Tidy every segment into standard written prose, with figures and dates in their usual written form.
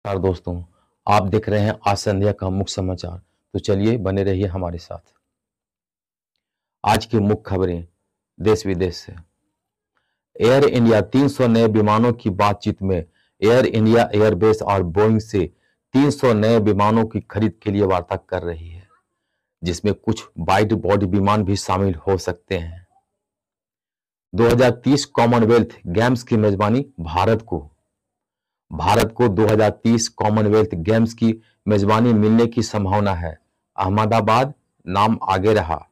नमस्कार दोस्तों। आप देख रहे हैं आज संध्या का मुख्य समाचार। तो चलिए बने रहिए हमारे साथ। आज की मुख्य खबरें देश विदेश से। एयर इंडिया 300 नए विमानों की बातचीत में। एयर इंडिया एयरबेस और बोइंग से 300 नए विमानों की खरीद के लिए वार्ता कर रही है, जिसमें कुछ वाइड बॉडी विमान भी शामिल हो सकते हैं। 2030 कॉमनवेल्थ गेम्स की मेजबानी भारत को 2030 कॉमनवेल्थ गेम्स की मेजबानी मिलने की संभावना है। अहमदाबाद नाम आगे रहा।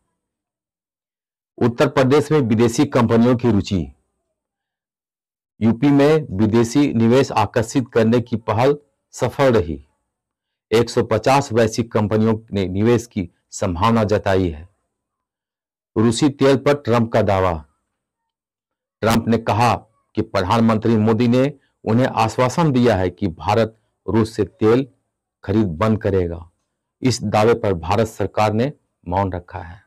उत्तर प्रदेश में विदेशी कंपनियों की रुचि। यूपी में विदेशी निवेश आकर्षित करने की पहल सफल रही। 150 वैश्विक कंपनियों ने निवेश की संभावना जताई है। रूसी तेल पर ट्रंप का दावा। ट्रंप ने कहा कि प्रधानमंत्री मोदी ने उन्हें आश्वासन दिया है कि भारत रूस से तेल खरीद बंद करेगा। इस दावे पर भारत सरकार ने मौन रखा है।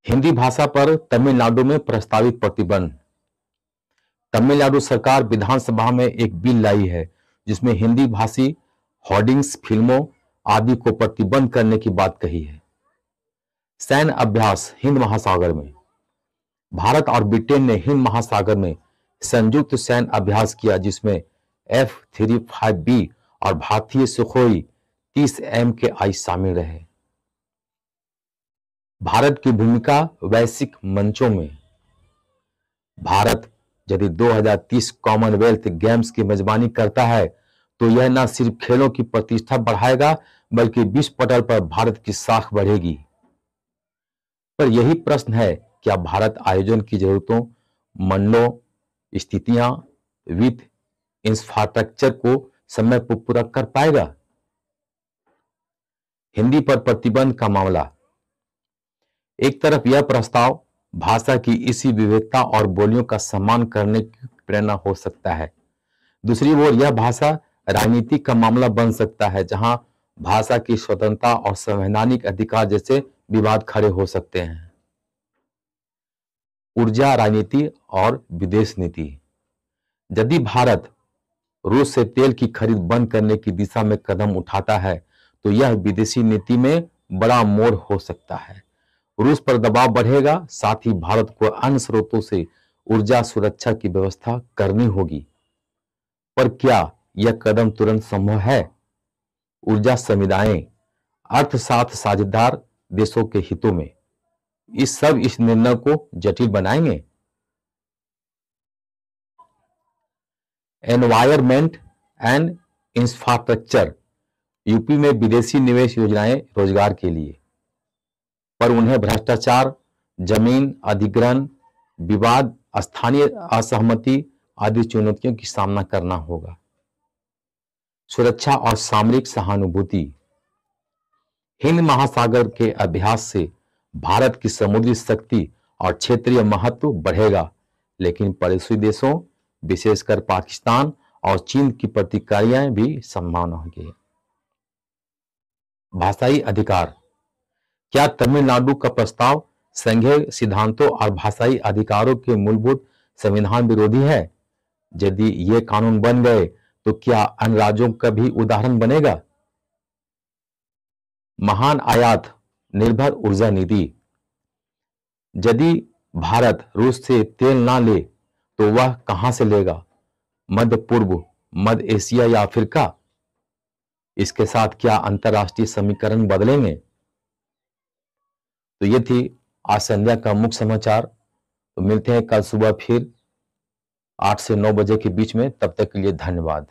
हिंदी भाषा पर तमिलनाडु में प्रस्तावित प्रतिबंध। तमिलनाडु सरकार विधानसभा में एक बिल लाई है जिसमें हिंदी भाषी होर्डिंग्स, फिल्मों आदि को प्रतिबंध करने की बात कही है। सैन्य अभ्यास हिंद महासागर में। भारत और ब्रिटेन ने हिंद महासागर में संयुक्त सैन्य अभ्यास किया, जिसमें F-35B और भारतीय सुखोई 30 MKI शामिल रहे। भारत की भूमिका वैश्विक मंचों में। भारत यदि 2030 कॉमनवेल्थ गेम्स की मेजबानी करता है तो यह न सिर्फ खेलों की प्रतिष्ठा बढ़ाएगा बल्कि विश्व पटल पर भारत की साख बढ़ेगी। पर यही प्रश्न है, क्या भारत आयोजन की जरूरतों, मंडलों, स्थितियां, वित्त, इंफ्रास्ट्रक्चर को समय पर पूरा कर पाएगा? हिंदी पर प्रतिबंध का मामला। एक तरफ यह प्रस्ताव भाषा की इसी विविधता और बोलियों का सम्मान करने की प्रेरणा हो सकता है। दूसरी ओर यह भाषा राजनीति का मामला बन सकता है, जहां भाषा की स्वतंत्रता और संवैधानिक अधिकार जैसे विवाद खड़े हो सकते हैं। ऊर्जा राजनीति और विदेश नीति। यदि भारत रूस से तेल की खरीद बंद करने की दिशा में कदम उठाता है तो यह विदेशी नीति में बड़ा मोड़ हो सकता है। रूस पर दबाव बढ़ेगा, साथ ही भारत को अन्य स्रोतों से ऊर्जा सुरक्षा की व्यवस्था करनी होगी। पर क्या यह कदम तुरंत संभव है? ऊर्जा समुदाय, अर्थशास्त्र साझेदार देशों के हितों में इस निर्णय को जटिल बनाएंगे। Environment and infrastructure. यूपी में विदेशी निवेश योजनाएं रोजगार के लिए, पर उन्हें भ्रष्टाचार, जमीन अधिग्रहण विवाद, स्थानीय असहमति आदि चुनौतियों की सामना करना होगा। सुरक्षा और सामरिक सहानुभूति। हिंद महासागर के अभ्यास से भारत की समुद्री शक्ति और क्षेत्रीय महत्व बढ़ेगा, लेकिन पड़ोसी देशों विशेषकर पाकिस्तान और चीन की प्रतिक्रियाएं भी संभावना होगी। भाषाई अधिकार। क्या तमिलनाडु का प्रस्ताव संघीय सिद्धांतों और भाषाई अधिकारों के मूलभूत संविधान विरोधी है? यदि ये कानून बन गए तो क्या अन्य राज्यों का भी उदाहरण बनेगा? महान आयात निर्भर ऊर्जा नीति। यदि भारत रूस से तेल ना ले तो वह कहां से लेगा? मध्य पूर्व, मध्य एशिया या अफ्रीका? इसके साथ क्या अंतरराष्ट्रीय समीकरण बदलेंगे? तो ये थी आज संध्या का मुख्य समाचार। तो मिलते हैं कल सुबह फिर 8 से 9 बजे के बीच में। तब तक के लिए धन्यवाद।